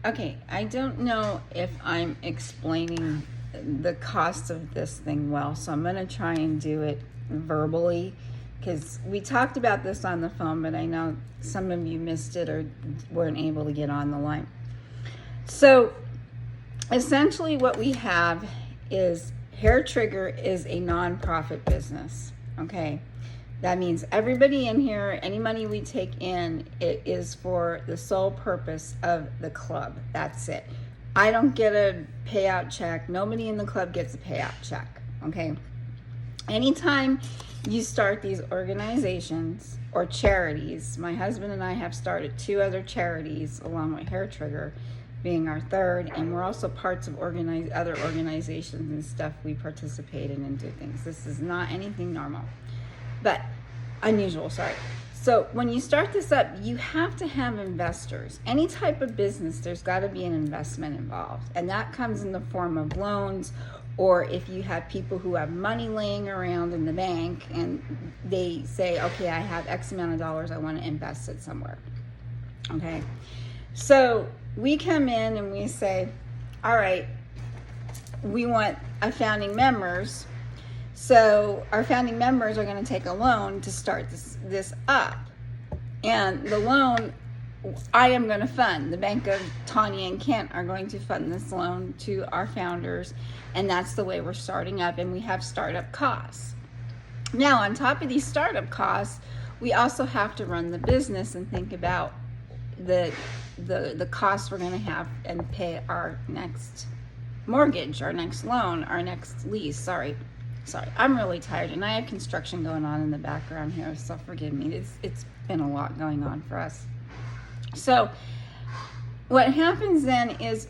Okay, I don't know if I'm explaining the cost of this thing well, so I'm going to try and do it verbally because we talked about this on the phone, but I know some of you missed it or weren't able to get on the line. So essentially what we have is Hair Trigger is a nonprofit business, okay? That means everybody in here, any money we take in, it is for the sole purpose of the club. That's it. I don't get a payout check. Nobody in the club gets a payout check, okay? Anytime you start these organizations or charities, my husband and I have started 2 other charities along with Hair Trigger being our third, and we're also parts of other organizations and stuff we participate in and do things. This is not anything normal. But unusual, sorry. So when you start this up, you have to have investors. Any type of business, there's got to be an investment involved. And that comes in the form of loans, or if you have people who have money laying around in the bank and they say, okay, I have X amount of dollars, I want to invest it somewhere. Okay. So we come in and we say, all right, we want a founding members. So our founding members are going to take a loan to start this up. And the loan I am going to fund. The Bank of Tanya and Kent are going to fund this loan to our founders. And that's the way we're starting up. And we have startup costs. Now, on top of these startup costs, we also have to run the business and think about the costs we're going to have and pay our next mortgage, our next loan, our next lease. Sorry, I'm really tired, and I have construction going on in the background here, so forgive me. It's been a lot going on for us. So what happens then is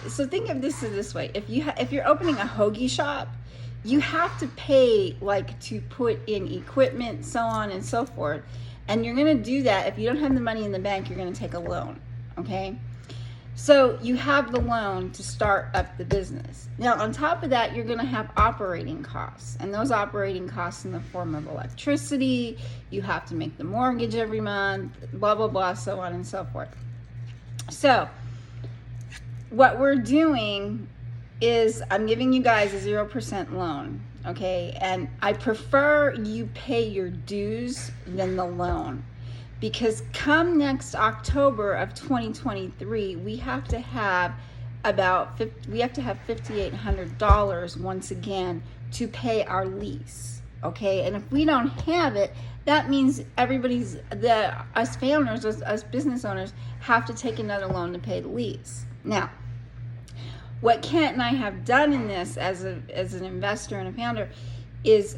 so think of this way. If you're opening a hoagie shop, you have to pay like to put in equipment, so on and so forth. And you're going to do that. If you don't have the money in the bank, you're going to take a loan, okay? So you have the loan to start up the business. Now, on top of that, you're going to have operating costs. And those operating costs in the form of electricity, you have to make the mortgage every month, blah, blah, blah, so on and so forth. So what we're doing is I'm giving you guys a 0% loan, okay? And I prefer you pay your dues than the loan. Because come next October of 2023, we have to have $5,800 once again to pay our lease, okay? And if we don't have it, that means us founders, us business owners, have to take another loan to pay the lease. Now, what Kent and I have done in this as an investor and a founder is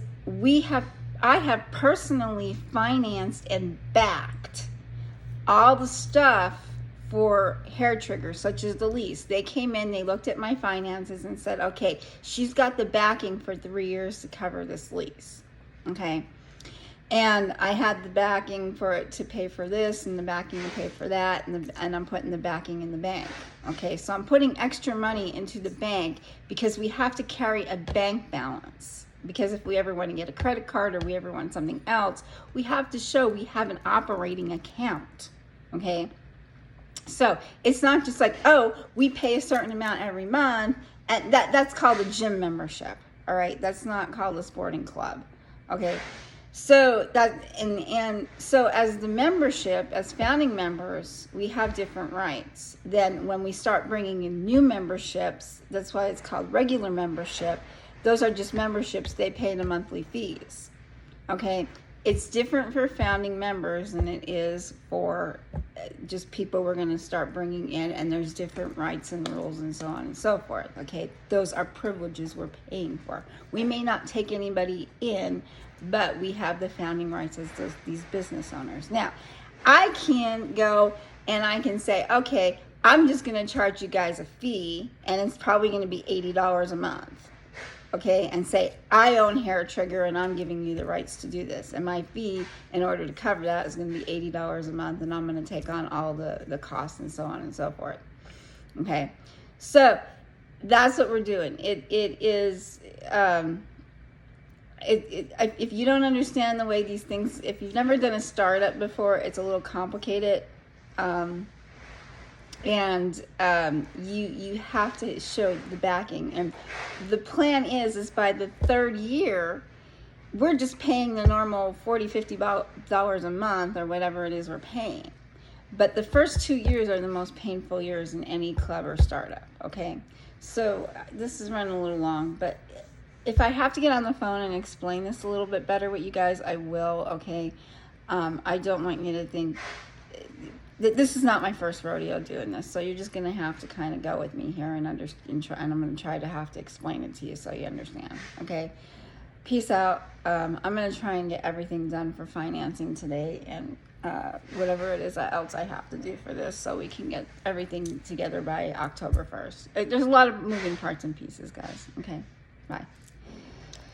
I have personally financed and backed all the stuff for Hair Trigger, such as the lease. They came in, they looked at my finances and said, okay, she's got the backing for 3 years to cover this lease, okay? And I had the backing for it to pay for this and the backing to pay for that, and I'm putting the backing in the bank, okay? So I'm putting extra money into the bank because we have to carry a bank balance. Because if we ever want to get a credit card or we ever want something else, we have to show we have an operating account, okay? So it's not just like, oh, we pay a certain amount every month, and that's called a gym membership, all right? That's not called a sporting club, okay? So so as the membership, as founding members, we have different rights. Then when we start bringing in new memberships, that's why it's called regular membership. Those are just memberships. They pay the monthly fees, okay? It's different for founding members than it is for just people we're going to start bringing in, and there's different rights and rules and so on and so forth, okay? Those are privileges we're paying for. We may not take anybody in, but we have the founding rights as these business owners. Now, I can go and I can say, okay, I'm just going to charge you guys a fee, and it's probably going to be $80 a month. Okay, and say, I own Hair Trigger and I'm giving you the rights to do this. And my fee, in order to cover that, is going to be $80 a month, and I'm going to take on all the costs and so on and so forth. Okay, so that's what we're doing. If you don't understand the way these things, if you've never done a startup before, it's a little complicated. And you have to show the backing. And the plan is by the third year, we're just paying the normal $40-$50 a month or whatever it is we're paying. But the first 2 years are the most painful years in any club or startup, okay? So this is running a little long, but if I have to get on the phone and explain this a little bit better with you guys, I will, okay? I don't want you to think this is not my first rodeo doing this, so you're just gonna have to kind of go with me here and and I'm gonna try to have to explain it to you so you understand. Okay, peace out. I'm gonna try and get everything done for financing today, and whatever it is else I have to do for this, so we can get everything together by October 1st. There's a lot of moving parts and pieces, guys. Okay, bye.